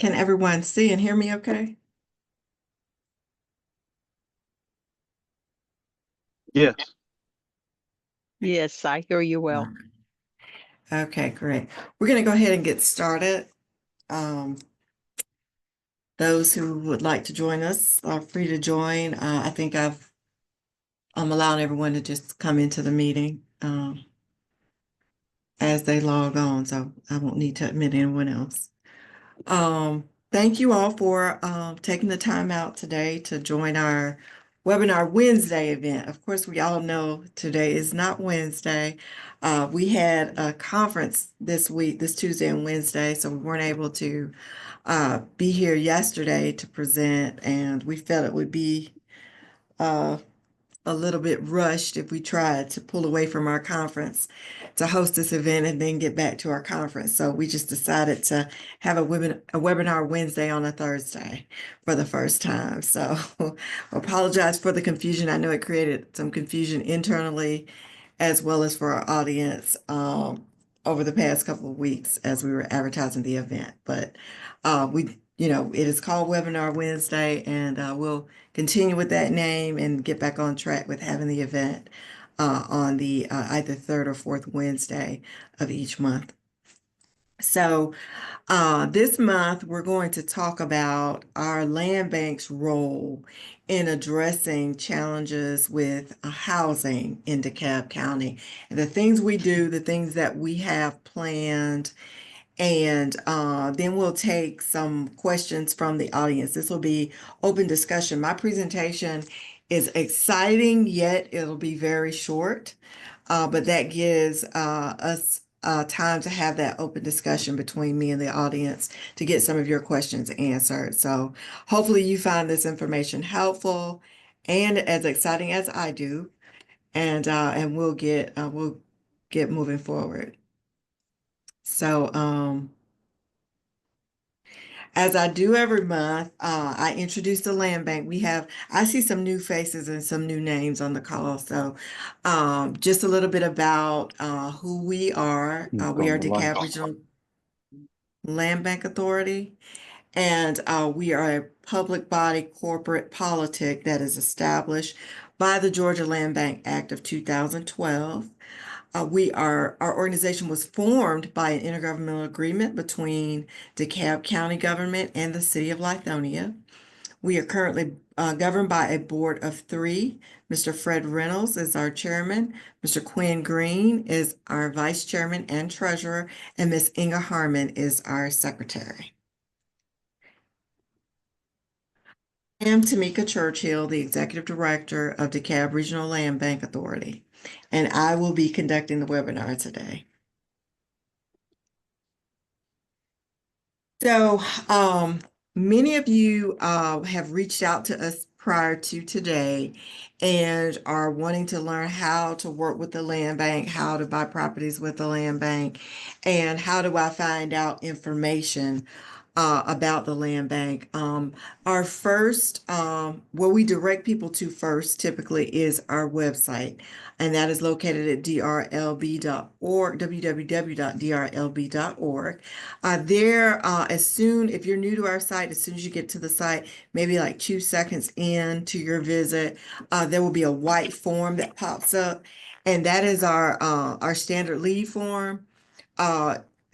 Can everyone see and hear me okay? Yes. Yes, I hear you well. Okay, great. We're going to go ahead and get started. Um, those who would like to join us are free to join. I think I'm allowing everyone to just come into the meeting as they log on, so I won't need to admit anyone else. Thank you all for taking the time out today to join our webinar Wednesday event. Of course, we all know today is not Wednesday. We had a conference this week, this Tuesday and Wednesday, so we weren't able to be here yesterday to present, and we felt it would be uh, a little bit rushed if we tried to pull away from our conference to host this event and then get back to our conference. So we just decided to have a webinar Wednesday on a Thursday for the first time. So apologize for the confusion. I know it created some confusion internally as well as for our audience over the past couple of weeks as we were advertising the event. But it is called Webinar Wednesday, and we'll continue with that name and get back on track with having the event on the either third or fourth Wednesday of each month. So this month, we're going to talk about our land bank's role in addressing challenges with housing in DeKalb County, and the things we do, the things that we have planned, and then we'll take some questions from the audience. This will be open discussion. My presentation is exciting, yet it'll be very short, but that gives us time to have that open discussion between me and the audience to get some of your questions answered. So hopefully you find this information helpful and as exciting as I do, and we'll get moving forward. So as I do every month, I introduce the land bank. I see some new faces and some new names on the call. So just a little bit about who we are. We are DeKalb Regional Land Bank Authority, and we are a public body corporate politic that is established by the Georgia Land Bank Act of 2012. Our organization was formed by an intergovernmental agreement between DeKalb County government and the city of Lithonia. We are currently governed by a board of three. Mr. Fred Reynolds is our chairman. Mr. Quinn Green is our vice chairman and treasurer, and Ms. Inga Harmon is our secretary. I am Tamika Churchill, the executive director of DeKalb Regional Land Bank Authority, and I will be conducting the webinar today. So many of you have reached out to us prior to today and are wanting to learn how to work with the land bank, how to buy properties with the land bank, and how do I find out information about the land bank. Our first, where we direct people to first typically is our website, and that is located at drlb.org, www.drlb.org. If you're new to our site, as soon as you get to the site, maybe like 2 seconds into your visit, there will be a white form that pops up, and that is our standard lead form.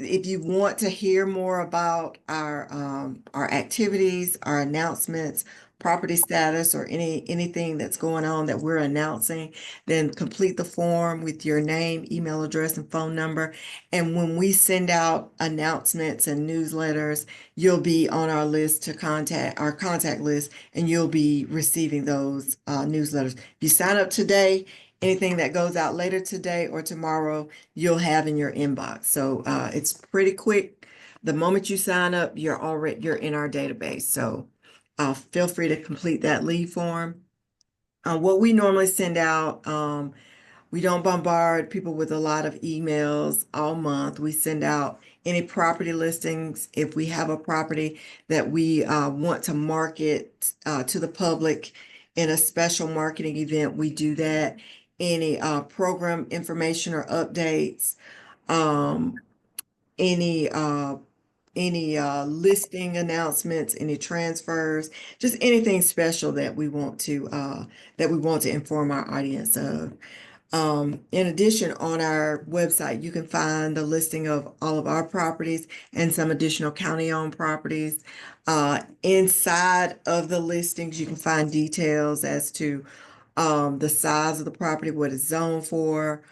If you want to hear more about our activities, our announcements, property status, or anything that's going on that we're announcing, then complete the form with your name, email address, and phone number. And when we send out announcements and newsletters, you'll be on our list to our contact list, and you'll be receiving those newsletters. If you sign up today, anything that goes out later today or tomorrow, you'll have in your inbox. So it's pretty quick. The moment you sign up, you're in our database. So feel free to complete that lead form. What we normally send out, we don't bombard people with a lot of emails all month. We send out any property listings. If we have a property that we want to market to the public in a special marketing event, we do that. Any program information or updates, any any listing announcements, any transfers, just anything special that we want to inform our audience of. In addition, on our website, you can find the listing of all of our properties and some additional county-owned properties. Inside of the listings, you can find details as to the size of the property, what it's zoned for,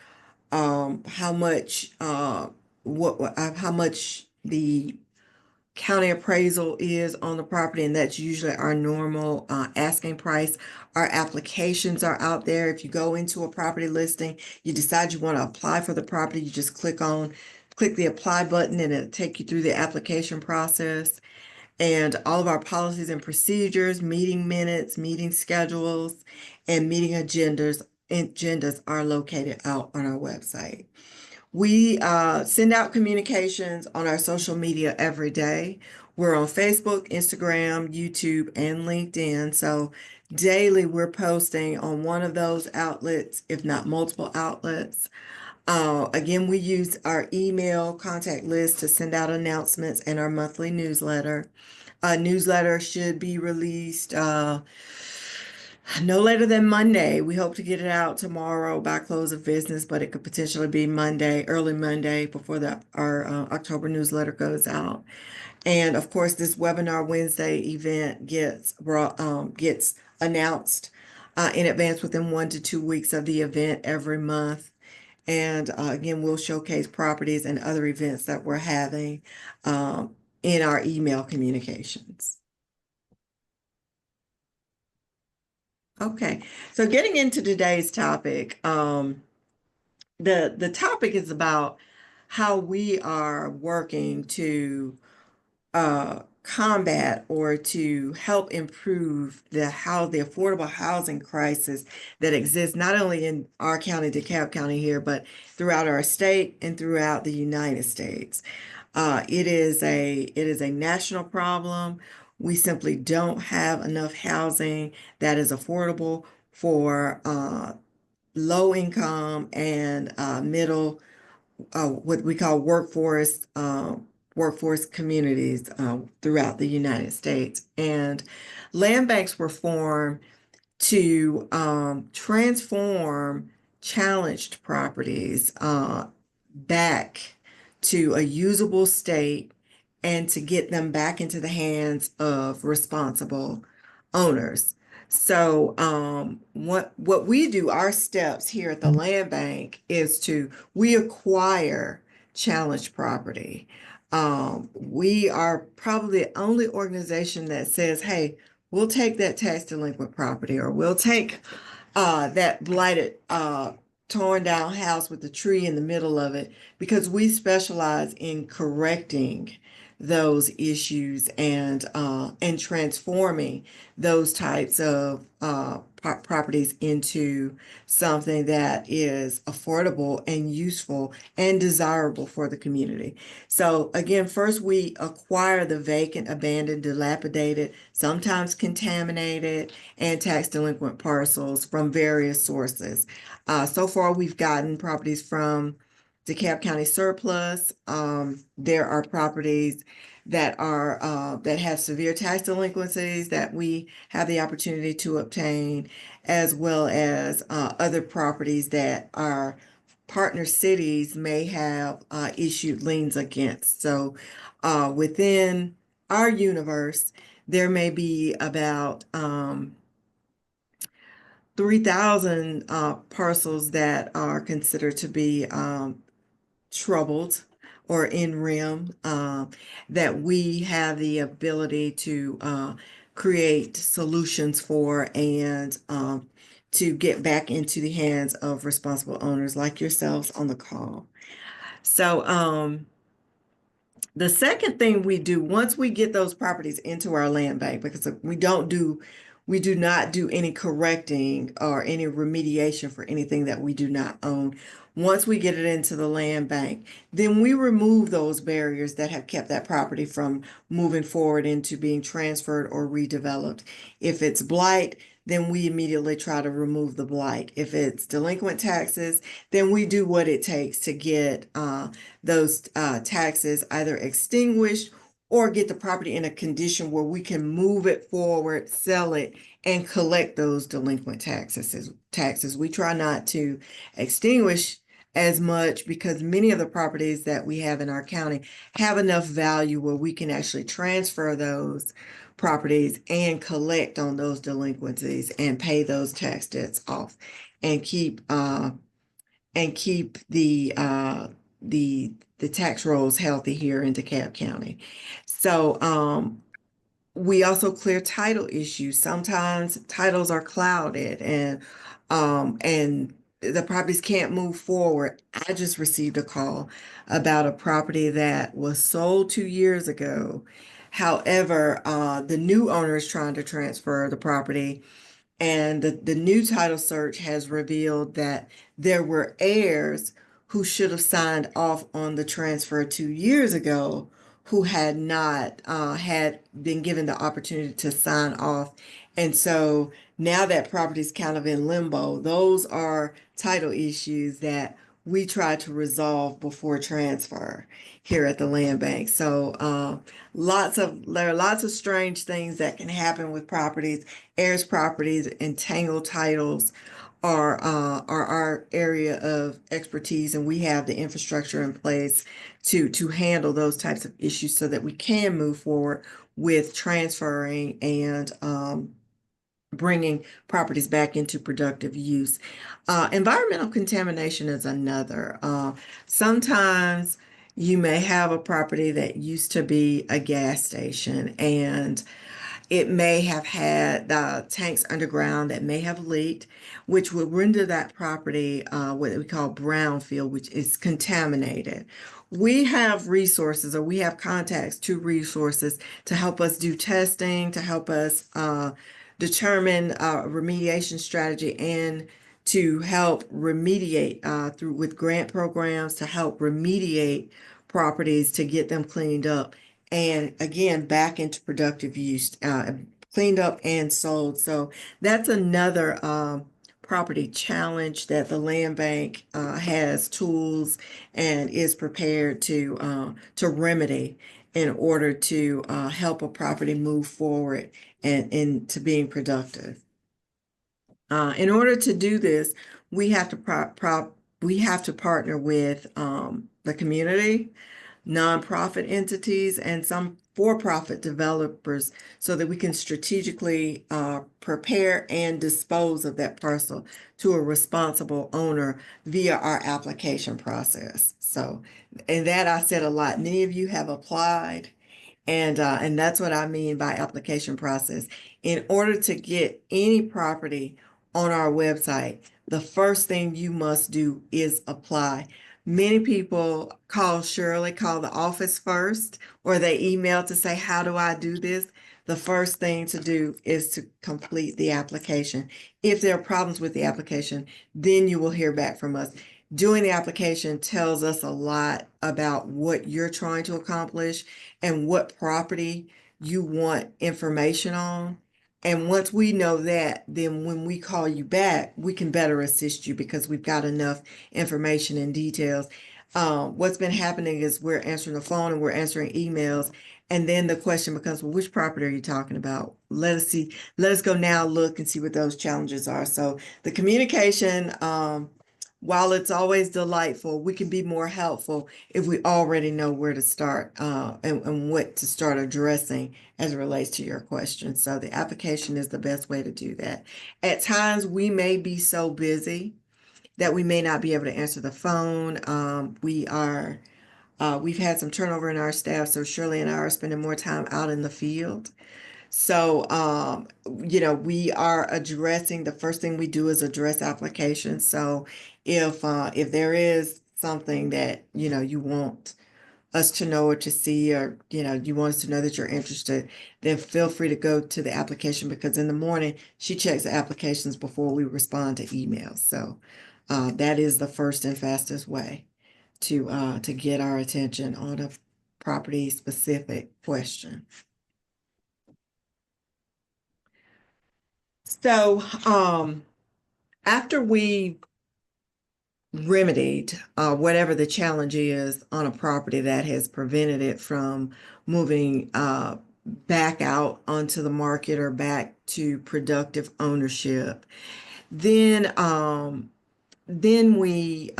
how much how much the county appraisal is on the property, and that's usually our normal asking price. Our applications are out there. If you go into a property listing, you decide you want to apply for the property, you just click the apply button and it'll take you through the application process. And all of our policies and procedures, meeting minutes, meeting schedules, and meeting agendas are located out on our website. We send out communications on our social media every day. We're on Facebook, Instagram, YouTube, and LinkedIn. So daily we're posting on one of those outlets, if not multiple outlets. Again, we use our email contact list to send out announcements and our monthly newsletter. A newsletter should be released no later than Monday. We hope to get it out tomorrow by close of business, but it could potentially be Monday, early Monday, before our October newsletter goes out. And of course, this Webinar Wednesday event gets announced in advance within 1 to 2 weeks of the event every month. And again, we'll showcase properties and other events that we're having in our email communications. Okay, so getting into today's topic, the topic is about how we are working to combat or to help improve the affordable housing crisis that exists not only in our county, DeKalb County here, but throughout our state and throughout the United States. It is a national problem. We simply don't have enough housing that is affordable for low income and middle, what we call workforce communities throughout the United States. And land banks were formed to transform challenged properties back to a usable state and to get them back into the hands of responsible owners. So what we do, our steps here at the land bank is we acquire challenged property. We are probably the only organization that says, hey, we'll take that tax delinquent property, or we'll take that blighted torn down house with the tree in the middle of it, because we specialize in correcting those issues and transforming those types of properties into something that is affordable and useful and desirable for the community. So again, first we acquire the vacant, abandoned, dilapidated, sometimes contaminated, and tax delinquent parcels from various sources. So far, we've gotten properties from DeKalb County surplus. There are properties that have severe tax delinquencies that we have the opportunity to obtain, as well as other properties that our partner cities may have issued liens against. So within our universe, there may be about 3,000 parcels that are considered to be troubled or in REM, that we have the ability to create solutions for and to get back into the hands of responsible owners like yourselves on the call. So the second thing we do once we get those properties into our land bank, because we do not do any correcting or any remediation for anything that we do not own. Once we get it into the land bank, then we remove those barriers that have kept that property from moving forward into being transferred or redeveloped. If it's blight, then we immediately try to remove the blight. If it's delinquent taxes, then we do what it takes to get those taxes either extinguished or get the property in a condition where we can move it forward, sell it, and collect those delinquent taxes. We try not to extinguish as much because many of the properties that we have in our county have enough value where we can actually transfer those properties and collect on those delinquencies and pay those tax debts off and keep the tax rolls healthy here in DeKalb County. So we also clear title issues. Sometimes titles are clouded and the properties can't move forward. I just received a call about a property that was sold 2 years ago. However, the new owner is trying to transfer the property, and the new title search has revealed that there were heirs who should have signed off on the transfer 2 years ago who had not had been given the opportunity to sign off. And so now that property is kind of in limbo. Those are title issues that we try to resolve before transfer here at the land bank. So there are lots of strange things that can happen with properties. Heirs properties, entangled titles are our area of expertise, and we have the infrastructure in place to handle those types of issues so that we can move forward with transferring and bringing properties back into productive use. Environmental contamination is another. Sometimes you may have a property that used to be a gas station, and it may have had tanks underground that may have leaked, which would render that property what we call brownfield, which is contaminated. We have resources, or we have contacts to resources to help us do testing, to help us determine remediation strategy, and to help remediate through with grant programs to help remediate properties to get them cleaned up and again back into productive use, cleaned up and sold. So that's another property challenge that the land bank has tools and is prepared to remedy in order to help a property move forward and into being productive. In order to do this, we have to we have to partner with the community, nonprofit entities, and some for-profit developers so that we can strategically prepare and dispose of that parcel to a responsible owner via our application process. So, and that I said a lot. Many of you have applied, and that's what I mean by application process. In order to get any property on our website, the first thing you must do is apply. Many people call the office first, or they email to say, how do I do this? The first thing to do is to complete the application. If there are problems with the application, then you will hear back from us. Doing the application tells us a lot about what you're trying to accomplish and what property you want information on. And once we know that, then when we call you back, we can better assist you because we've got enough information and details. What's been happening is we're answering the phone and we're answering emails. And then the question becomes, well, which property are you talking about? Let us go now look and see what those challenges are. So the communication, while it's always delightful, we can be more helpful if we already know where to start and what to start addressing as it relates to your question. So the application is the best way to do that. At times, we may be so busy that we may not be able to answer the phone. We've had some turnover in our staff, so Shirley and I are spending more time out in the field. So, we are addressing, the first thing we do is address applications. So if there is something that, you want us to know or to see, or, you want us to know that you're interested, then feel free to go to the application because in the morning she checks the applications before we respond to emails. So, that is the first and fastest way to get our attention on a property specific question. So, after we remedied whatever the challenge is on a property that has prevented it from moving back out onto the market or back to productive ownership. Then then we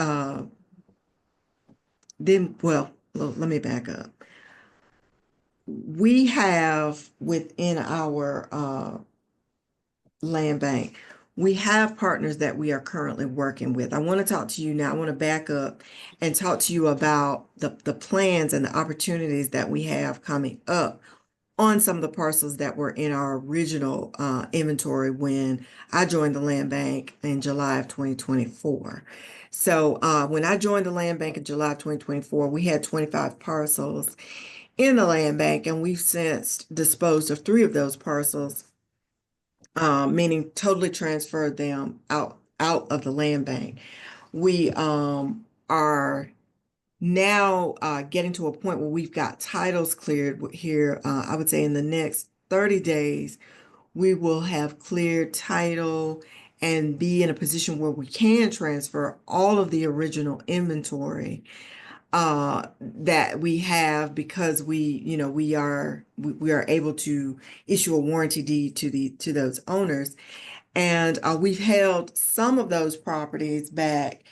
then well, let me back up. We have within our land bank, we have partners that we are currently working with. I want to talk to you now. I want to back up and talk to you about the plans and the opportunities that we have coming up on some of the parcels that were in our original inventory when I joined the land bank in July of 2024. So when I joined the land bank in July of 2024, we had 25 parcels in the land bank, and we've since disposed of three of those parcels, meaning totally transferred them out of the land bank. We are now getting to a point where we've got titles cleared here. I would say in the next 30 days, we will have cleared title and be in a position where we can transfer all of the original inventory that we have, because we are able to issue a warranty deed to those owners. And we've held some of those properties back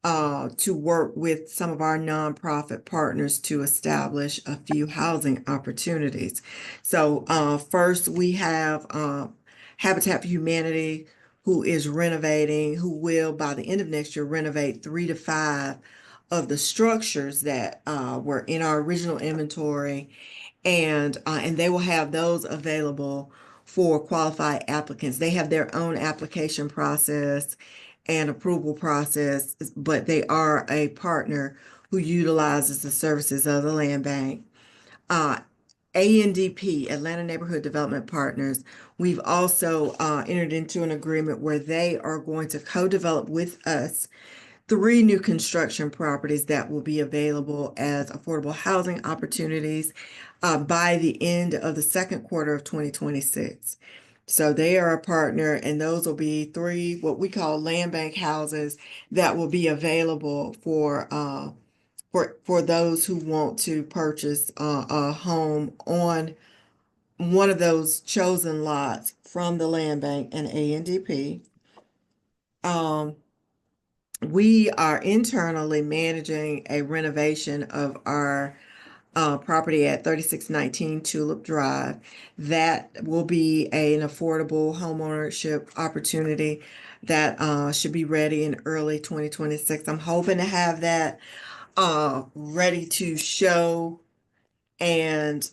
to work with some of our nonprofit partners to establish a few housing opportunities. So first we have Habitat for Humanity, who is renovating, who will by the end of next year renovate 3 to 5 of the structures that were in our original inventory, and they will have those available for qualified applicants. They have their own application process and approval process, but they are a partner who utilizes the services of the land bank. Uh, ANDP, Atlanta Neighborhood Development Partners, we've also entered into an agreement where they are going to co-develop with us 3 new construction properties that will be available as affordable housing opportunities by the end of the second quarter of 2026. So they are a partner, and those will be 3 what we call land bank houses that will be available for those who want to purchase a home on one of those chosen lots from the land bank and ANDP. Um, we are internally managing a renovation of our property at 3619 Tulip Drive. That will be an affordable homeownership opportunity that should be ready in early 2026. I'm hoping to have that ready to show and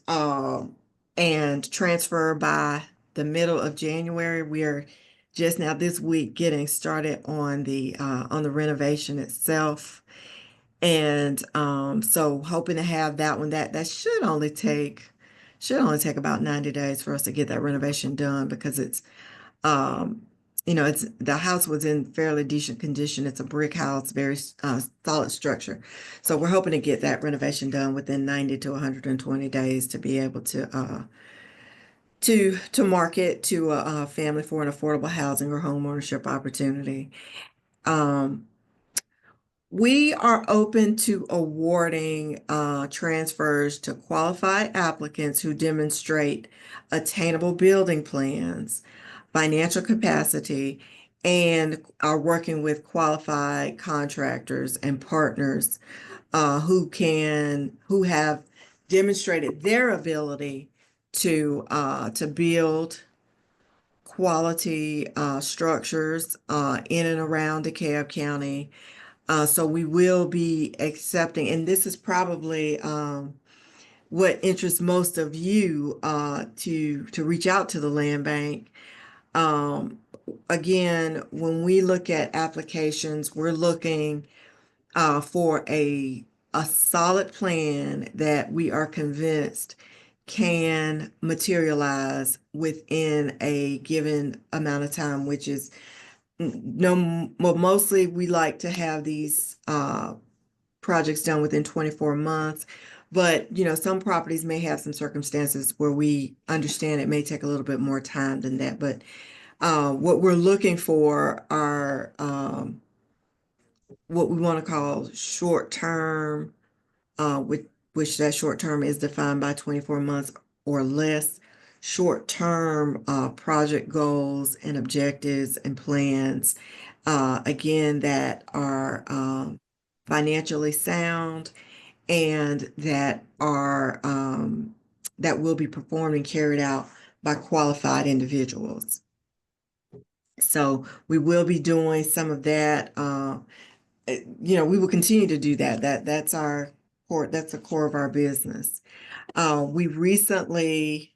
transfer by the middle of January. We are just now this week getting started on the renovation itself. And so hoping to have that one. That should only take about 90 days for us to get that renovation done, because it's it's the house was in fairly decent condition. It's a brick house, very solid structure. So we're hoping to get that renovation done within 90 to 120 days to be able to market to a family for an affordable housing or home ownership opportunity. Um, we are open to awarding transfers to qualified applicants who demonstrate attainable building plans, financial capacity, and are working with qualified contractors and partners who have demonstrated their ability to build quality structures in and around DeKalb County. So we will be accepting, and this is probably what interests most of you to reach out to the land bank. Um, Again, when we look at applications, we're looking for a solid plan that we are convinced can materialize within a given amount of time, which is no, well, mostly we like to have these projects done within 24 months. But, some properties may have some circumstances where we understand it may take a little bit more time than that. But what we're looking for are what we want to call short term, which that short term is defined by 24 months or less, short term project goals and objectives and plans, again, that are financially sound and that will be performed and carried out by qualified individuals. So we will be doing some of that. We will continue to do that. That's our core. That's the core of our business. We recently,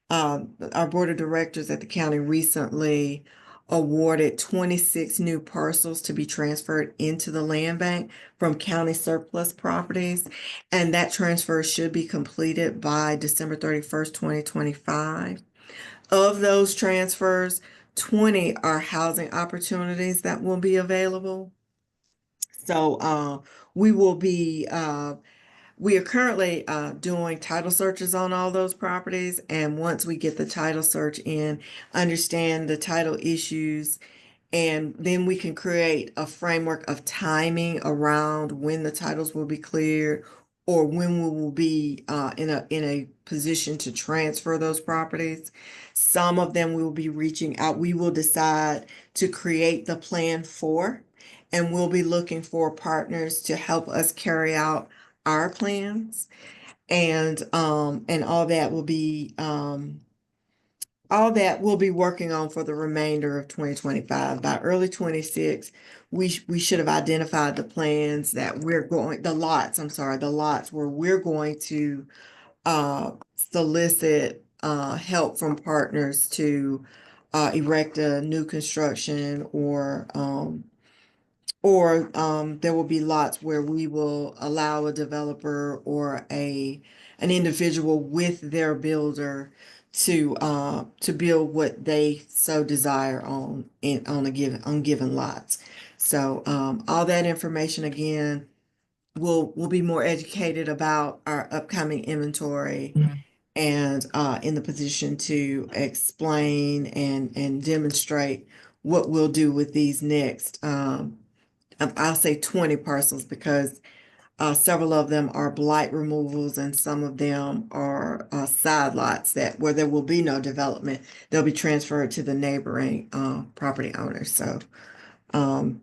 our board of directors at the county recently awarded 26 new parcels to be transferred into the land bank from county surplus properties. And that transfer should be completed by December 31st, 2025. Of those transfers, 20 are housing opportunities that will be available. So we are currently doing title searches on all those properties. And once we get the title search in, understand the title issues, and then we can create a framework of timing around when the titles will be cleared or when we will be in a position to transfer those properties. Some of them we will be reaching out. We will decide to create the plan for, and we'll be looking for partners to help us carry out our plans. And all that we'll be working on for the remainder of 2025. By early 26, we should have identified the plans that the lots, the lots where we're going to solicit help from partners to erect a new construction, or there will be lots where we will allow a developer or an individual with their builder to build what they so desire on given lots. So all that information again, we'll be more educated about our upcoming inventory and in the position to explain and demonstrate what we'll do with these next I'll say 20 parcels, because several of them are blight removals and some of them are side lots where there will be no development. They'll be transferred to the neighboring property owners. So um,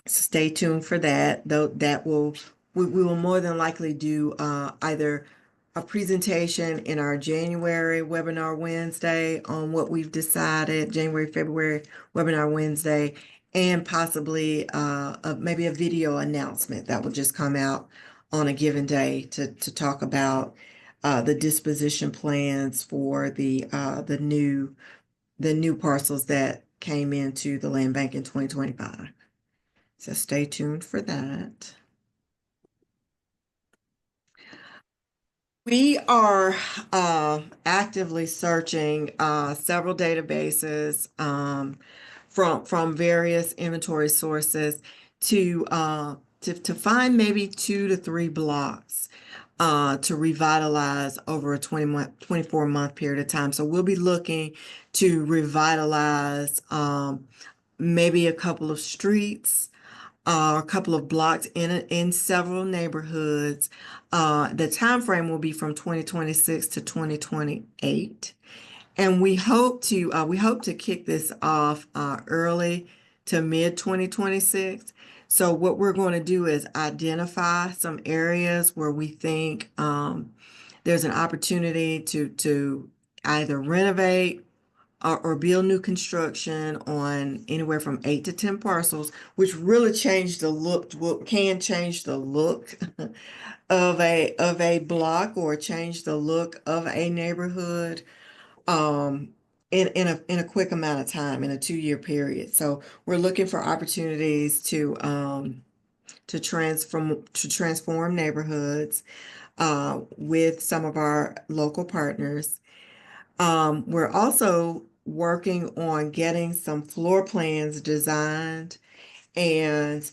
stay tuned for that. Though we will more than likely do either a presentation in our January webinar Wednesday on what we've decided, January, February webinar Wednesday, and possibly maybe a video announcement that will just come out on a given day to talk about the disposition plans for the new parcels that came into the land bank in 2025. So stay tuned for that. We are actively searching several databases from various inventory sources to find maybe 2 to 3 blocks to revitalize over a 24-month period of time. So we'll be looking to revitalize maybe a couple of streets, a couple of blocks in several neighborhoods. The time frame will be from 2026 to 2028. And we hope to kick this off early to mid 2026. So what we're going to do is identify some areas where we think there's an opportunity to either renovate or build new construction on anywhere from 8 to 10 parcels, which really can change the look of a block or change the look of a neighborhood in a quick amount of time, in a 2-year period. So we're looking for opportunities to transform neighborhoods with some of our local partners. We're also working on getting some floor plans designed and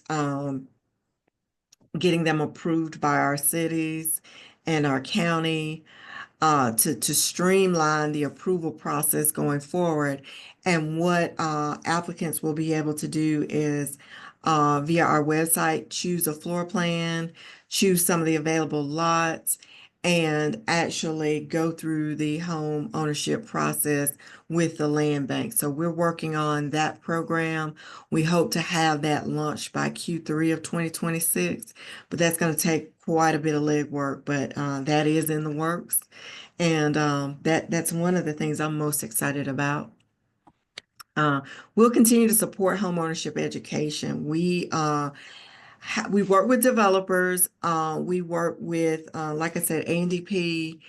getting them approved by our cities and our county to streamline the approval process going forward. And what applicants will be able to do is via our website, choose a floor plan, choose some of the available lots, and actually go through the home ownership process with the land bank. So we're working on that program. We hope to have that launched by Q3 of 2026, but that's going to take quite a bit of legwork, but that is in the works. And that's one of the things I'm most excited about. Uh, we'll continue to support homeownership education. We work with developers. We work with, like I said, ANDP,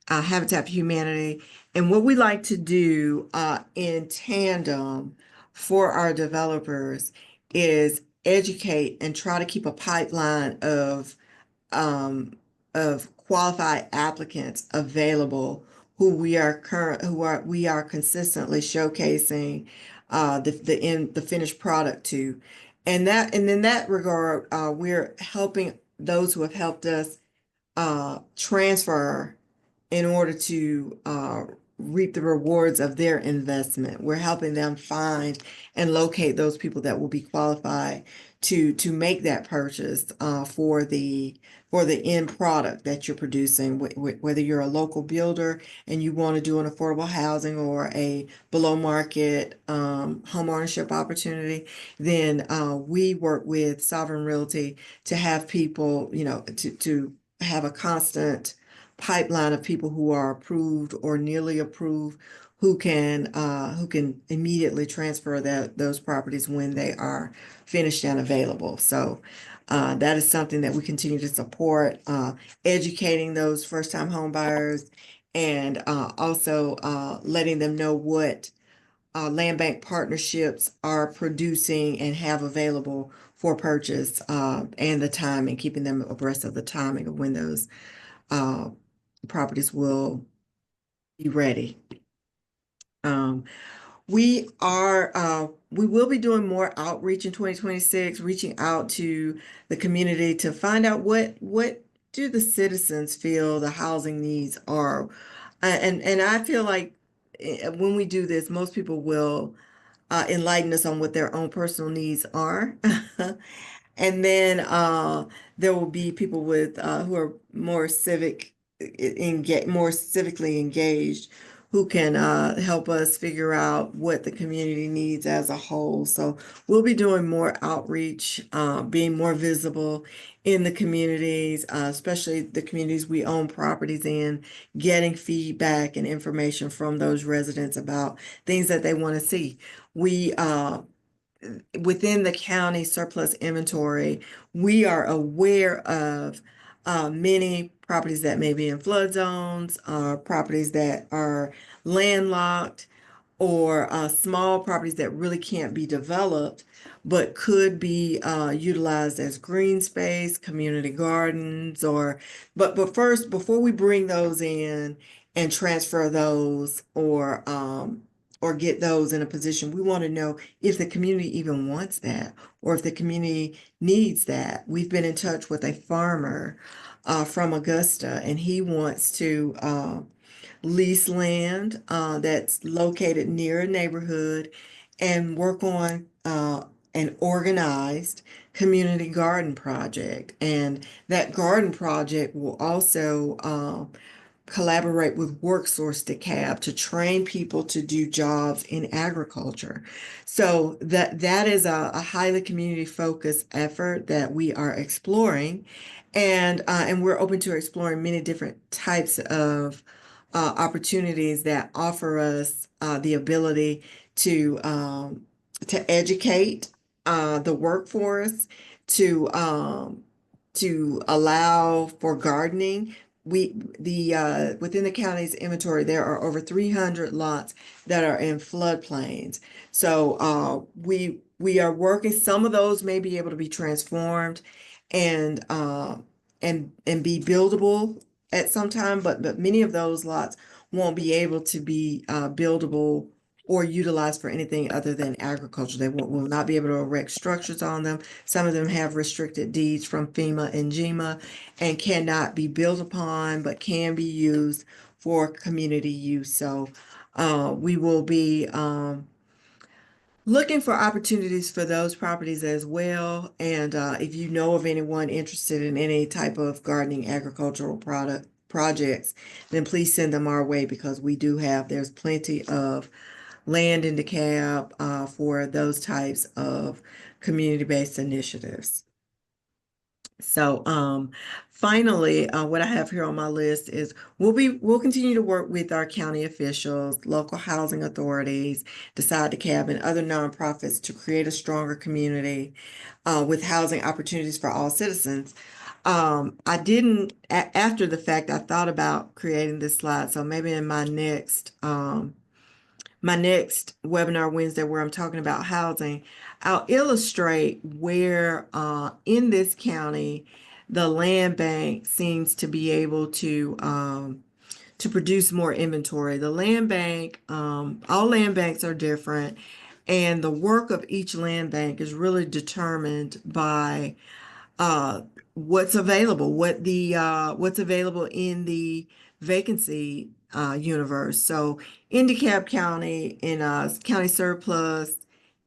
Habitat for Humanity, and what we like to do in tandem for our developers is educate and try to keep a pipeline um, of qualified applicants available who we are consistently showcasing the finished product to. And in that regard, we're helping those who have helped us transfer in order to reap the rewards of their investment. We're helping them find and locate those people that will be qualified to make that purchase for the end product that you're producing, whether you're a local builder and you want to do an affordable housing or a below market home ownership opportunity, then we work with Sovereign Realty to have people, to have a constant pipeline of people who are approved or nearly approved who can immediately transfer those properties when they are finished and available. So that is something that we continue to support, educating those first-time home buyers and also letting them know what land bank partnerships are producing and have available for purchase and the timing, keeping them abreast of the timing of when those uh, properties will be ready. Um, we will be doing more outreach in 2026, reaching out to the community to find out what do the citizens feel the housing needs are. And I feel like when we do this, most people will enlighten us on what their own personal needs are. And then there will be people with who are more civically engaged who can help us figure out what the community needs as a whole. So we'll be doing more outreach, being more visible in the communities, especially the communities we own properties in, getting feedback and information from those residents about things that they want to see. We within the county surplus inventory, we are aware of many properties that may be in flood zones, properties that are landlocked, or small properties that really can't be developed, but could be utilized as green space, community gardens, but first, before we bring those in and transfer those or get those in a position, we want to know if the community even wants that or if the community needs that. We've been in touch with a farmer from Augusta, and he wants to lease land that's located near a neighborhood and work on an organized community garden project. And that garden project will also collaborate with WorkSource DeKalb to train people to do jobs in agriculture. So that is a highly community focused effort that we are exploring, and we're open to exploring many different types of opportunities that offer us the ability to educate the workforce, to allow for gardening. Within the county's inventory, there are over 300 lots that are in floodplains. So we are working. Some of those may be able to be transformed and and be buildable at some time, but many of those lots won't be able to be buildable or utilized for anything other than agriculture. They will not be able to erect structures on them. Some of them have restricted deeds from FEMA and GEMA and cannot be built upon, but can be used for community use. So we will be looking for opportunities for those properties as well. And if you know of anyone interested in any type of gardening agricultural product projects, then please send them our way because there's plenty of land in DeKalb for those types of community-based initiatives. So, finally, what I have here on my list is we'll continue to work with our county officials, local housing authorities, Decide DeKalb, and other nonprofits to create a stronger community with housing opportunities for all citizens. I didn't, after the fact, I thought about creating this slide. So maybe in my next webinar Wednesday where I'm talking about housing, I'll illustrate where in this county the land bank seems to be able to produce more inventory. The land bank, all land banks are different, and the work of each land bank is really determined by uh, what's available, what's available in the vacancy universe. So in DeKalb County, in county surplus,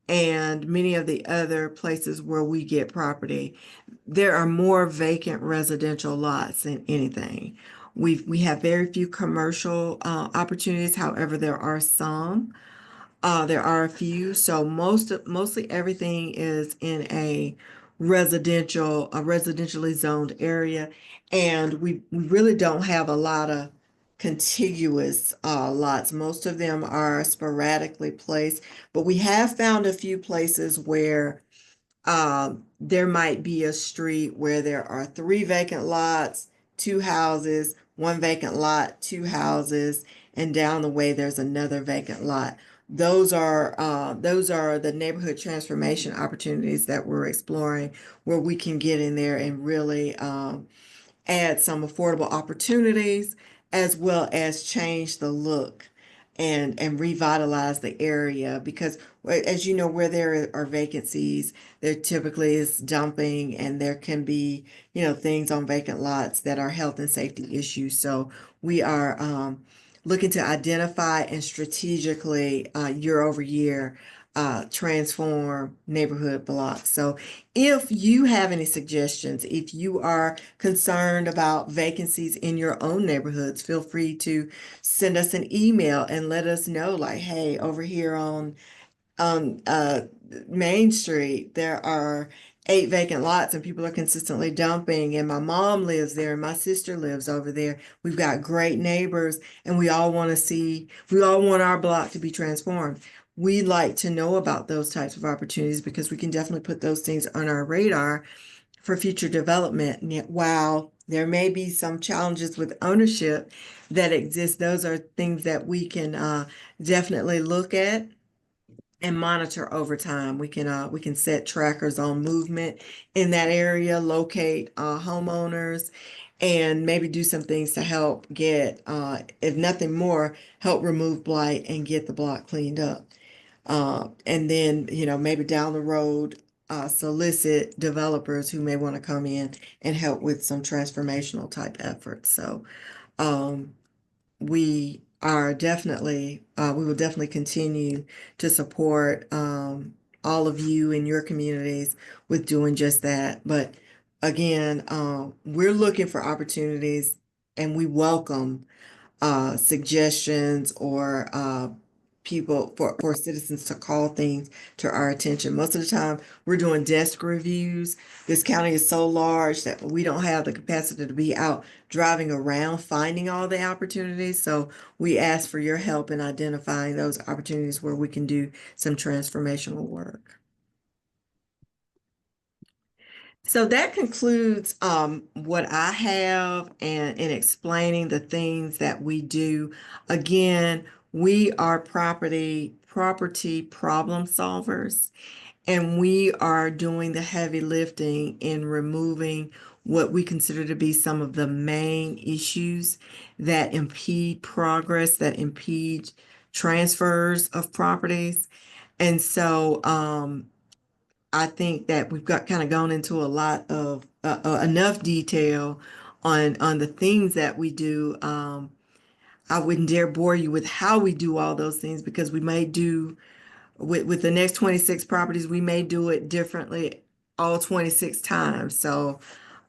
and many of the other places where we get property, there are more vacant residential lots than anything. We have very few commercial opportunities. However, there are some. There are a few, so mostly everything is in a residentially zoned area, and we really don't have a lot of contiguous lots. Most of them are sporadically placed, but we have found a few places where there might be a street where there are three vacant lots, two houses, one vacant lot, two houses, and down the way there's another vacant lot. Those are the neighborhood transformation opportunities that we're exploring, where we can get in there and really add some affordable opportunities as well as change the look and revitalize the area because as you know where there are vacancies there typically is dumping and there can be things on vacant lots that are health and safety issues. So we are looking to identify and strategically year over year transform neighborhood blocks. So if you have any suggestions, if you are concerned about vacancies in your own neighborhoods, feel free to send us an email and let us know, like, hey, over here on Main Street, there are 8 vacant lots and people are consistently dumping. And my mom lives there and my sister lives over there. We've got great neighbors and we all want our block to be transformed. We like to know about those types of opportunities because we can definitely put those things on our radar for future development. And yet, while there may be some challenges with ownership that exist, those are things that we can definitely look at and monitor over time. We can set trackers on movement in that area, locate homeowners, and maybe do some things to help get, if nothing more, help remove blight and get the block cleaned up. And then, maybe down the road, solicit developers who may want to come in and help with some transformational type efforts. So, um, we will definitely continue to support all of you in your communities with doing just that. But again, we're looking for opportunities and we welcome suggestions or people for citizens to call things to our attention. Most of the time, we're doing desk reviews. This county is so large that we don't have the capacity to be out driving around finding all the opportunities. So we ask for your help in identifying those opportunities where we can do some transformational work. So that concludes what I have and in explaining the things that we do. Again, we are property problem solvers, and we are doing the heavy lifting in removing what we consider to be some of the main issues that impede progress, that impede transfers of properties. And so I think that we've got kind of gone into a lot of enough detail on the things that we do. I wouldn't dare bore you with how we do all those things because with the next 26 properties, we may do it differently all 26 times. So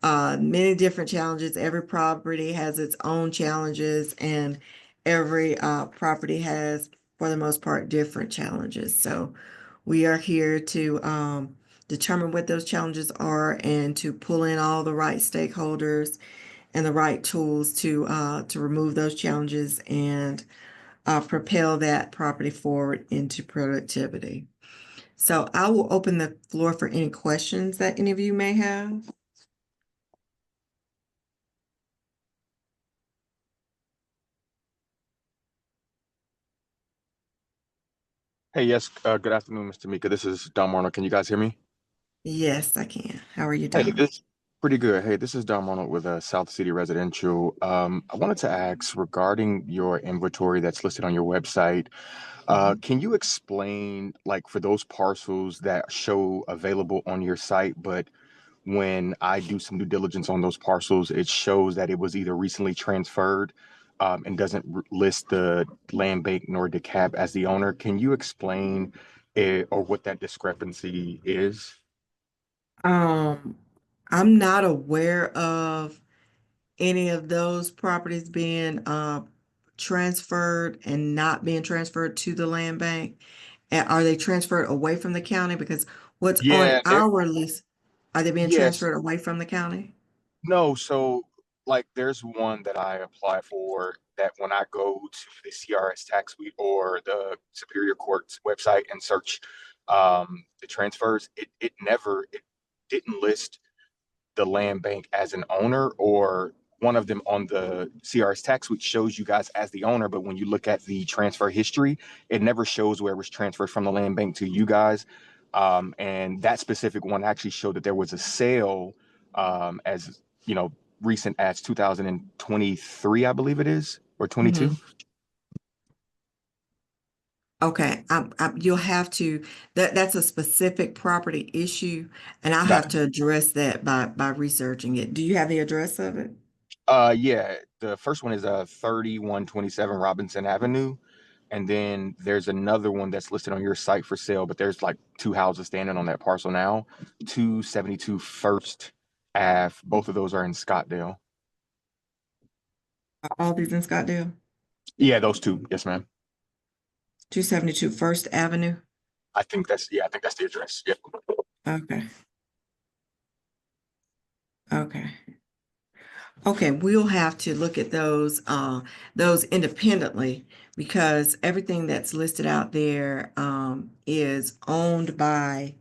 many different challenges. Every property has its own challenges, and every property has, for the most part, different challenges. So we are here to determine what those challenges are and to pull in all the right stakeholders and the right tools to remove those challenges and propel that property forward into productivity. So I will open the floor for any questions that any of you may have. Hey, yes. Good afternoon, Mr. Tamika. This is Don Arnold. Can you guys hear me? Yes, I can. How are you, Hey, Don? this pretty good. Hey, this is Don Arnold with South City Residential. I wanted to ask regarding your inventory that's listed on your website. Mhm. Can you explain, like, for those parcels that show available on your site, but when I do some due diligence on those parcels, it shows that it was either recently transferred, and doesn't list the land bank nor DeKalb as the owner. Can you explain it or what that discrepancy is? Um, I'm not aware of any of those properties being transferred and not being transferred to the land bank. Are they transferred away from the county? Because what's on Yeah, our list, are they being yes. transferred away from the county? No, so like there's one that I apply for that when I go to the CRS tax suite or the Superior Court's website and search the transfers, it didn't list the land bank as an owner, or one of them on the CRS tax suite shows you guys as the owner, but when you look at the transfer history, it never shows where it was transferred from the land bank to you guys. And that specific one actually showed that there was a sale, as you know, recent as 2023, I believe it is, or 22. Mhm. Okay, you'll have to, that's a specific property issue, and I'll Got have it. to address that by researching it. Do you have the address of it? Yeah, the first one is 3127 Robinson Avenue. And then there's another one that's listed on your site for sale, but there's like two houses standing on that parcel now. 272 First Ave. Both of those are in Scottsdale. Are all these in Scottsdale? Yeah, those two. Yes, ma'am. 272 First Avenue? I think that's the address. Yep. Okay, okay. Okay, we'll have to look at those independently because everything that's listed out there, is owned by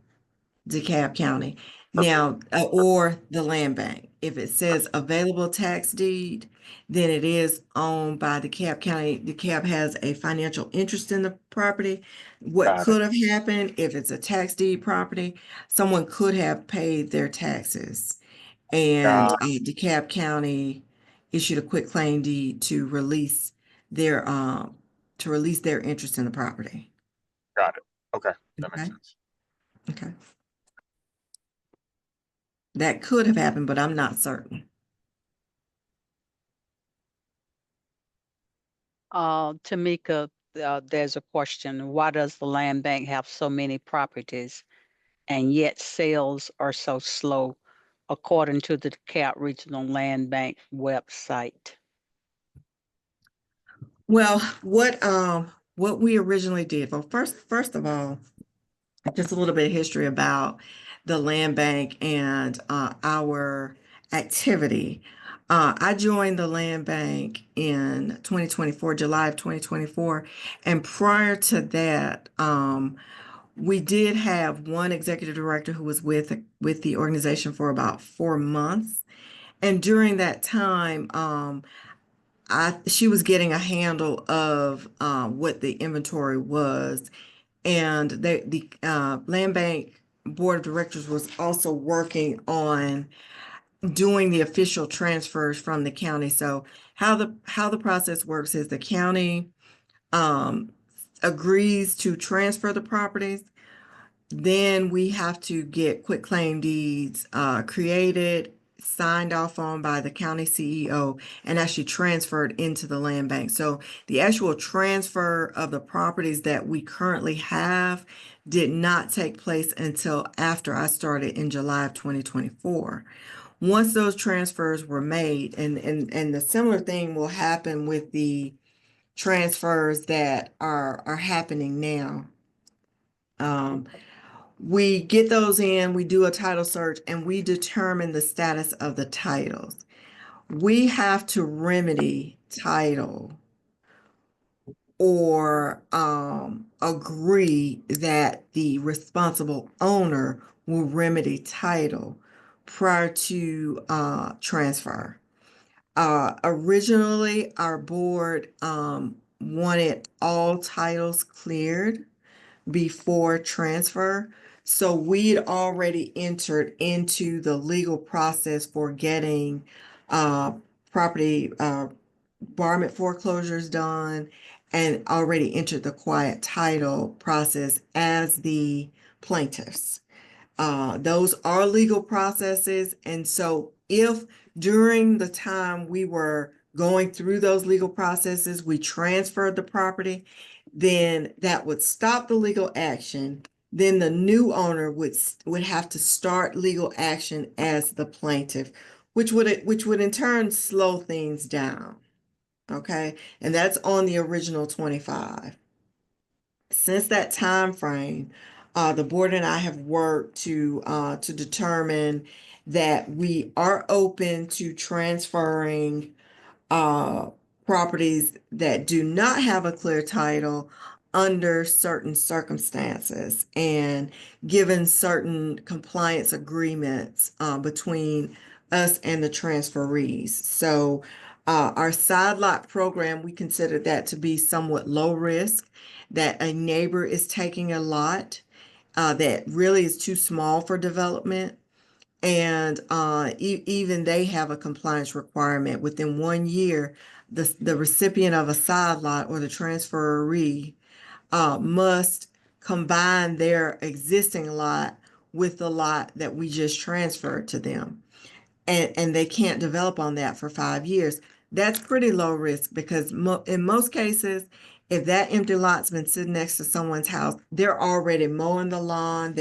DeKalb County. Perfect. Now, or the land bank. If it says available tax deed, then it is owned by DeKalb County. DeKalb has a financial interest in the property. What Got it. could have happened if it's a tax deed property, someone could have paid their taxes. And Got, DeKalb County issued a quitclaim deed their to release their interest in the property. got it. Okay. That makes Okay, sense. okay. That could have happened, but I'm not certain. Tamika, there's a question. Why does the land bank have so many properties and yet sales are so slow, according to the DeKalb Regional Land Bank website? Well, what we originally did, well, first of all, just a little bit of history about the land bank and our activity. I joined the land bank in 2024, July of 2024, and prior to that, we did have one executive director who was with the organization for about 4 months. And during that time, she was getting a handle of what the inventory was, and the land bank board of directors was also working on doing the official transfers from the county. So how the process works is the county um, agrees to transfer the properties. Then we have to get quitclaim deeds created, signed off on by the county CEO and actually transferred into the land bank. So the actual transfer of the properties that we currently have did not take place until after I started in July of 2024. Once those transfers were made, and the similar thing will happen with the transfers that are happening now. We get those in, we do a title search, and we determine the status of the titles. We have to remedy title or agree that the responsible owner will remedy title prior to transfer. Originally, our board wanted all titles cleared before transfer. So we'd already entered into the legal process for getting property barment foreclosures done and already entered the quiet title process as the plaintiffs. Those are legal processes. And so if during the time we were going through those legal processes, we transferred the property, then that would stop the legal action. Then the new owner would have to start legal action as the plaintiff, which would in turn slow things down. Okay, and that's on the original 25. Since that time frame, the board and I have worked to determine that we are open to transferring properties that do not have a clear title under certain circumstances and given certain compliance agreements between us and the transferees. So our side lot program, we consider that to be somewhat low risk, that a neighbor is taking a lot that really is too small for development. And even they have a compliance requirement within 1 year. The recipient of a side lot or the transferee must combine their existing lot with the lot that we just transferred to them. And they can't develop on that for 5 years. That's pretty low risk because in most cases, if that empty lot's been sitting next to someone's house, they're already mowing the lawn,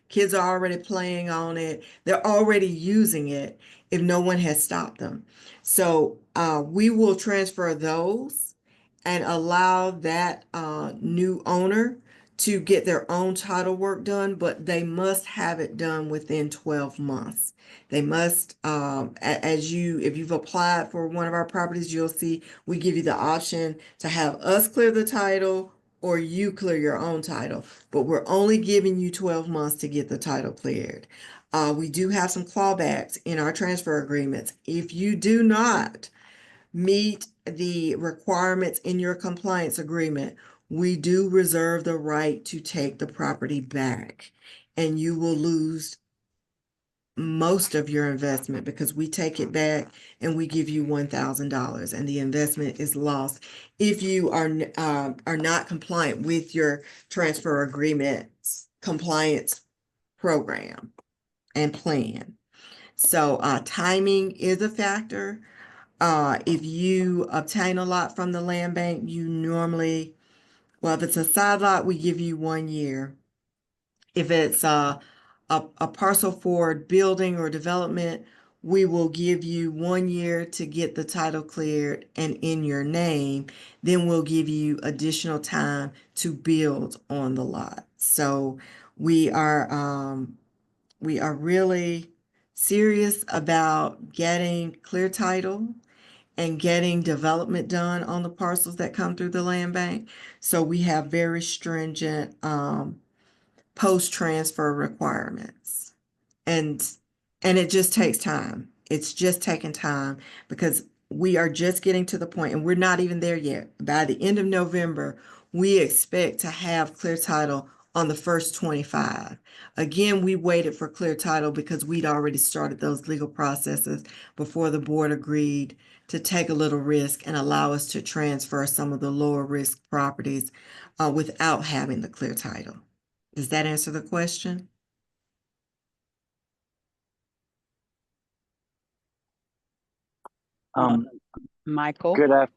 kids are already playing on it, they're already using it if no one has stopped them. So we will transfer those and allow that new owner to get their own title work done, but they must have it done within 12 months. They must, if you've applied for one of our properties, you'll see we give you the option to have us clear the title or you clear your own title, but we're only giving you 12 months to get the title cleared. We do have some clawbacks in our transfer agreements. If you do not meet the requirements in your compliance agreement, we do reserve the right to take the property back, and you will lose most of your investment because we take it back and we give you $1,000 and the investment is lost if you are not compliant with your transfer agreement compliance program and plan. So timing is a factor. If you obtain a lot from the land bank, you normally, well, if it's a side lot, we give you 1 year. If it's a parcel for building or development, we will give you 1 year to get the title cleared and in your name. Then we'll give you additional time to build on the lot. So we are really serious about getting clear title and getting development done on the parcels that come through the land bank. So we have very stringent post-transfer requirements. And it just takes time. It's just taking time because we are just getting to the point and we're not even there yet. By the end of November, we expect to have clear title on the first 25. Again, we waited for clear title because we'd already started those legal processes before the board agreed to take a little risk and allow us to transfer some of the lower risk properties without having the clear title. Does that answer the question? Um, Michael? good af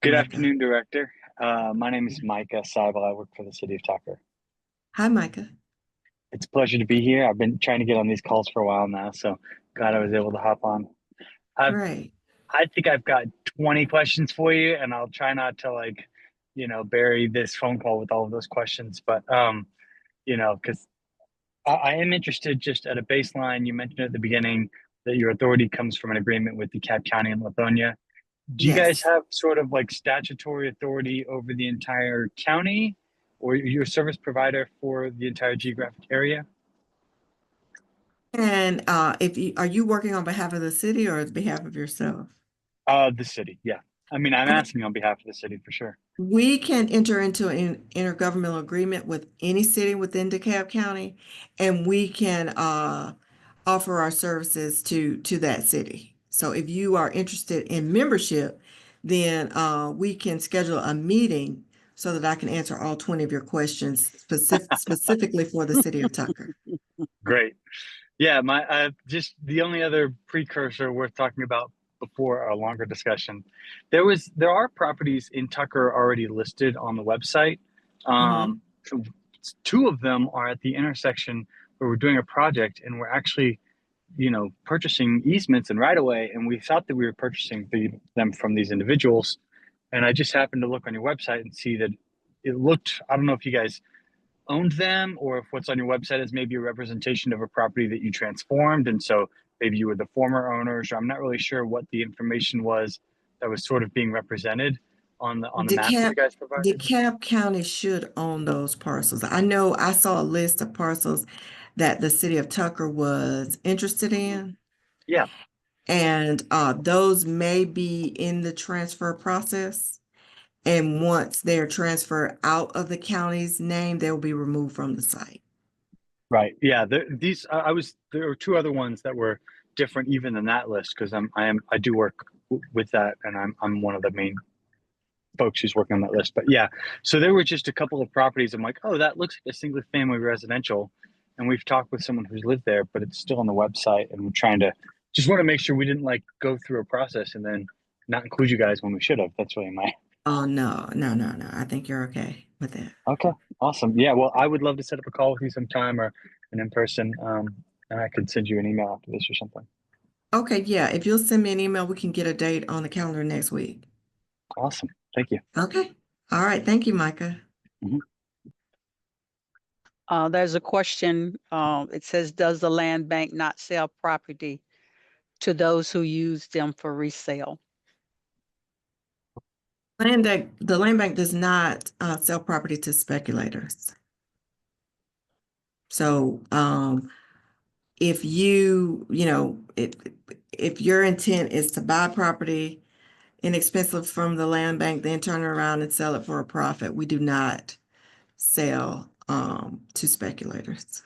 good Micah. afternoon, Director. My name is Micah Seibel. I work for the City of Tucker. Hi, Micah. It's a pleasure to be here. I've been trying to get on these calls for a while now, so glad I was able to hop on. Great. I think I've got 20 questions for you, and I'll try not to bury this phone call with all of those questions. But because I am interested just at a baseline. You mentioned at the beginning that your authority comes from an agreement with DeKalb County and Lithonia. Do you guys Yes. have sort of like statutory authority over the entire county, or you're a service provider for the entire geographic area? And are you working on behalf of the city or on behalf of yourself? The city, yeah. I mean, I'm Okay. asking on behalf of the city for sure. We can enter into an intergovernmental agreement with any city within DeKalb County, and we can offer our services to that city. So if you are interested in membership, then we can schedule a meeting so that I can answer all 20 of your questions specifically for the city of Tucker. Great. Yeah, my just the only other precursor worth talking about before a longer discussion. There are properties in Tucker already listed on the website. Mhm. So two of them are at the intersection where we're doing a project, and we're actually, purchasing easements and right of way, and we thought that we were purchasing them from these individuals. And I just happened to look on your website and see that it looked, I don't know if you guys owned them or if what's on your website is maybe a representation of a property that you transformed. And so maybe you were the former owners, or I'm not really sure what the information was that was sort of being represented on the map that you guys provided. DeKalb County should own those parcels. I know I saw a list of parcels that the city of Tucker was interested in. Yeah. And those may be in the transfer process. And once they're transferred out of the county's name, they'll be removed from the site. Right. Yeah. There were two other ones that were different even than that list, because I do work with that, and I'm one of the main folks who's working on that list. But yeah, so there were just a couple of properties. I'm like, oh, that looks like a single family residential. And we've talked with someone who's lived there, but it's still on the website. And we're trying to just want to make sure we didn't go through a process and then not include you guys when we should have. That's really my. Oh, no. I think you're okay with that. Okay. Awesome. Yeah. Well, I would love to set up a call with you sometime or an in person. And I could send you an email after this or something. Okay, yeah. If you'll send me an email, we can get a date on the calendar next week. Awesome. Thank you. Okay. All right. Thank you, Micah. There's a question. It says, does the land bank not sell property to those who use them for resale? The land bank does not sell property to speculators. So if if your intent is to buy property inexpensive from the land bank, then turn it around and sell it for a profit, we do not sell to speculators.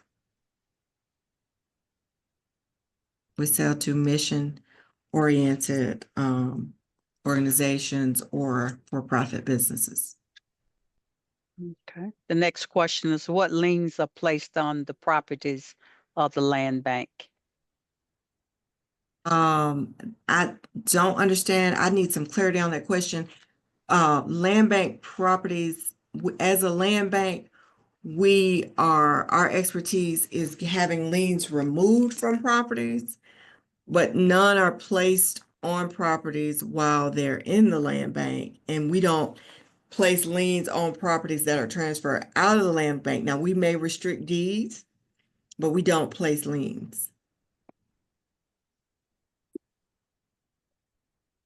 We sell to mission-oriented organizations or for-profit businesses. Okay. The next question is, what liens are placed on the properties of the land bank? I don't understand. I need some clarity on that question. Land bank properties, as a land bank, our expertise is having liens removed from properties, but none are placed on properties while they're in the land bank. And we don't place liens on properties that are transferred out of the land bank. Now, we may restrict deeds, but we don't place liens.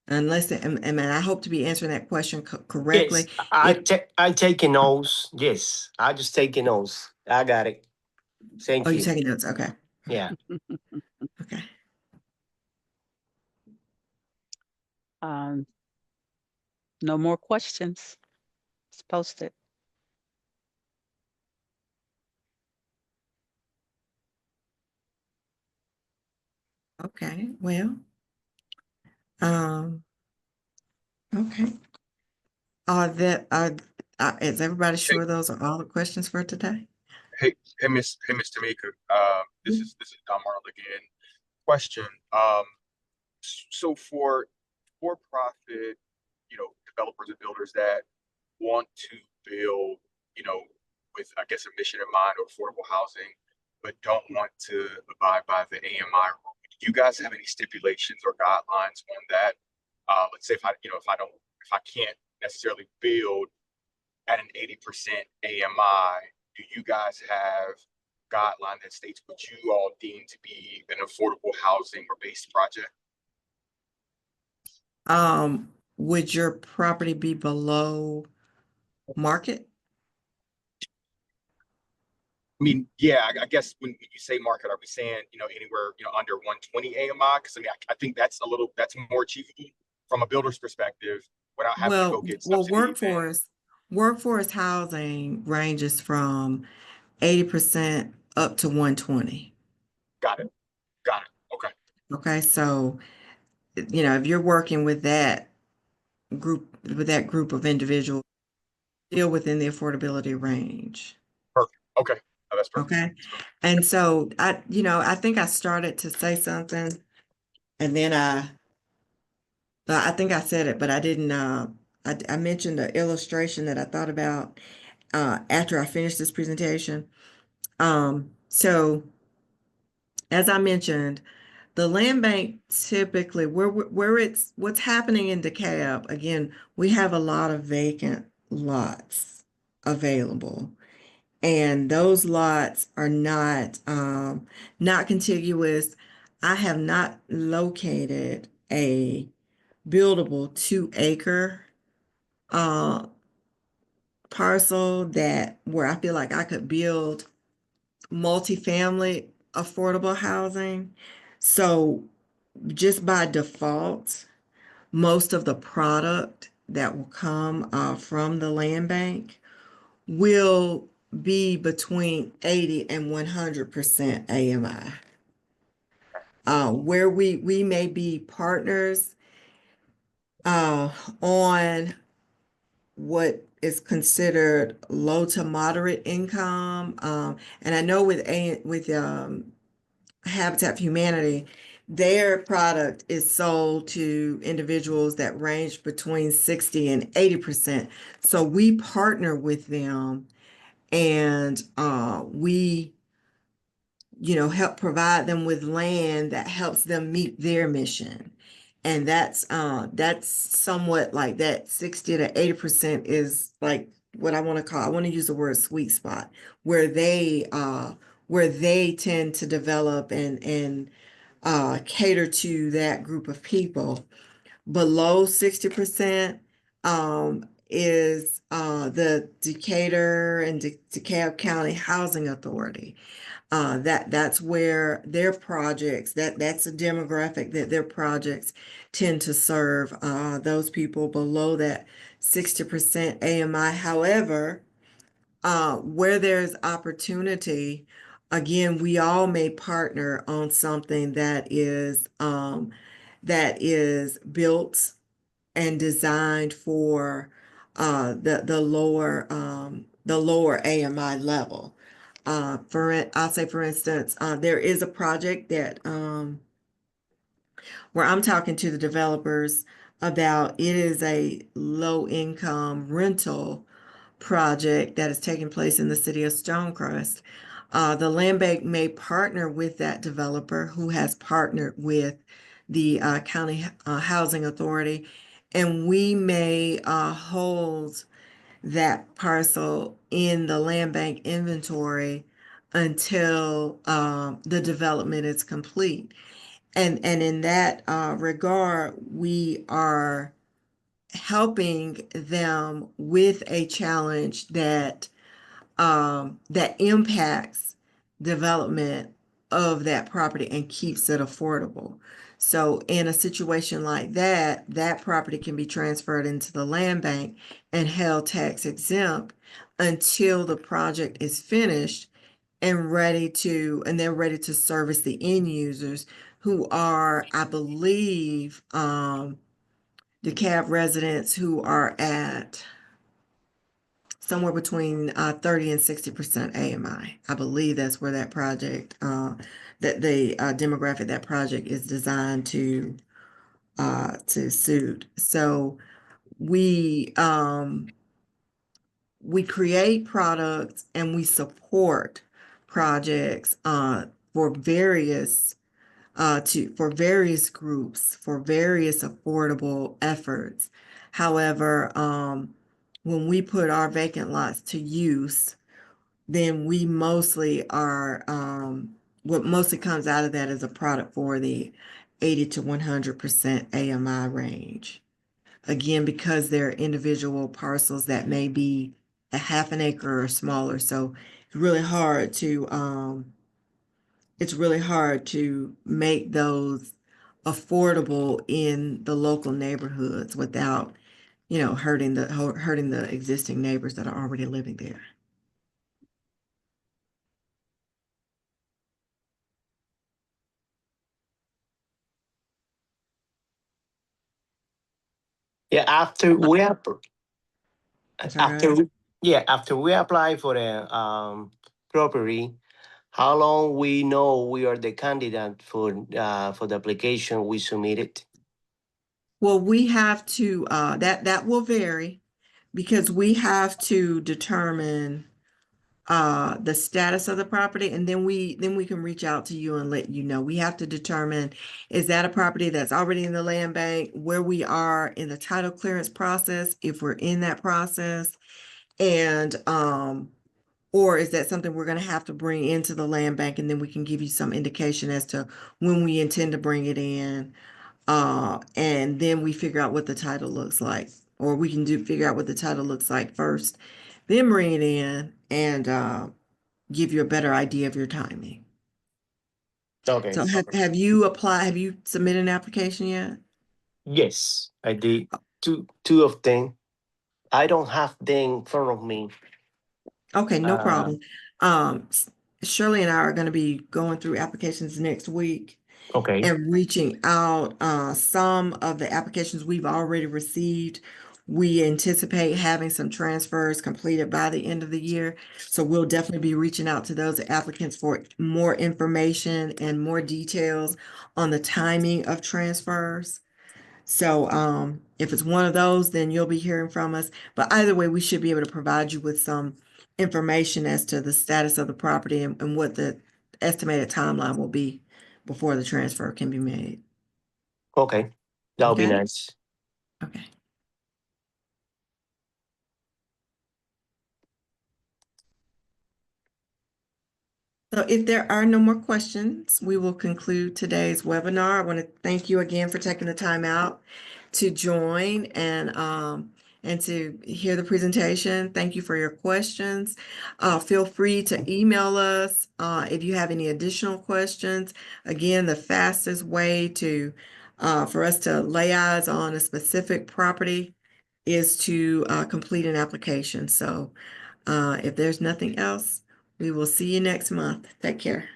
Unless, and I hope to be answering that question correctly. Yes, I taking notes. Yes, I just taking notes. I got it. Thank Oh, you. you're taking notes. Okay. Yeah. Okay. No more questions. It's posted. Okay. Well, okay. Is everybody sure those are all the questions for today? Hey, Miss Tamika. This is Don Marl again. Question. So for profit, developers and builders that want to build, with I guess a mission in mind or affordable housing, but don't want to abide by the AMI rule. Do you guys have any stipulations or guidelines on that? Let's say if I can't necessarily build at an 80% AMI, do you guys have guideline that states what you all deem to be an affordable housing or based project? Would your property be below market? I mean, yeah, I guess when you say market, are we saying, anywhere, under 120 AMI? Because I mean, I think that's more achievable from a builder's perspective without having to go get Well, subsidies and workforce housing ranges from 80% up to 120. got it. Got it. Okay. Okay, so if you're working with that group of individuals, still within the affordability range. Perfect. Okay. Oh, that's perfect. Okay. And so I think I started to say something and then I think I said it, but I didn't, I mentioned the illustration that I thought about, after I finished this presentation. So as I mentioned, the land bank typically what's happening in DeKalb, again, we have a lot of vacant lots available. And those lots are not contiguous. I have not located a buildable 2-acre parcel where I feel like I could build multifamily affordable housing. So just by default, most of the product that will come from the land bank will be between 80 and 100% AMI. Where we may be partners on what is considered low to moderate income. And I know with Habitat for Humanity, their product is sold to individuals that range between 60 and 80%. So we partner with them and we help provide them with land that helps them meet their mission. And that's somewhat like that 60 to 80% is like what I want to use the word sweet spot, where they tend to develop and cater to that group of people. Below 60% is the Decatur and DeKalb County Housing Authority. That's where their projects, that's a demographic that their projects tend to serve, those people below that 60% AMI. However, where there's opportunity, again, we all may partner on something that is built and designed for the lower AMI level. I'll say, for instance, there is a project that where I'm talking to the developers about. It is a low income rental project that is taking place in the city of Stonecrest. The land bank may partner with that developer who has partnered with the county housing authority, and we may hold that parcel in the land bank inventory until the development is complete. And in that regard, we are helping them with a challenge that impacts development of that property and keeps it affordable. So in a situation like that, that property can be transferred into the land bank and held tax exempt until the project is finished and they're ready to service the end users, who are, I believe, DeKalb residents who are at somewhere between 30 and 60% AMI. I believe that's where that project, that the demographic that project is designed to to suit. So we create products and we support projects for various for various groups, for various affordable efforts. However, when we put our vacant lots to use, then we mostly are what mostly comes out of that is a product for the 80 to 100% AMI range. Again, because they're individual parcels that may be a half an acre or smaller, so it's really hard to make those affordable in the local neighborhoods without, hurting the existing neighbors that are already living there. Yeah, after we app- Sorry, after we, yeah, after we apply for the property, how long we know we are the candidate for the application we submitted? well, we have to, that will vary because we have to determine the status of the property, and then we can reach out to you and let you know. We have to determine, is that a property that's already in the land bank, where we are in the title clearance process, if we're in that process, and or is that something we're going to have to bring into the land bank, and then we can give you some indication as to when we intend to bring it in, and then we figure out what the title looks like, or we can figure out what the title looks like first, then bring it in and give you a better idea of your timing. Okay. So have you applied, have you submitted an application yet? Yes, I did two of them. I don't have them in front of me. Okay, no Uh, problem. Shirley and I are going to be going through applications next week Okay. and reaching out. Some of the applications we've already received, we anticipate having some transfers completed by the end of the year. So we'll definitely be reaching out to those applicants for more information and more details on the timing of transfers. So if it's one of those, then you'll be hearing from us. But either way, we should be able to provide you with some information as to the status of the property and what the estimated timeline will be before the transfer can be made. Okay. That would be Okay? nice. Okay. So if there are no more questions, we will conclude today's webinar. I want to thank you again for taking the time out to join and to hear the presentation. Thank you for your questions. Feel free to email us if you have any additional questions. Again, the fastest way to for us to lay eyes on a specific property is to complete an application. So if there's nothing else, we will see you next month. Take care.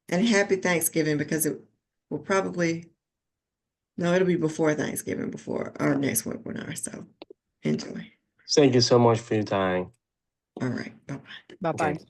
And happy Thanksgiving, because it will probably, no, it'll be before Thanksgiving, before our next webinar. So enjoy. Thank you so much for your time. All right. Bye-bye. Bye-bye. Okay.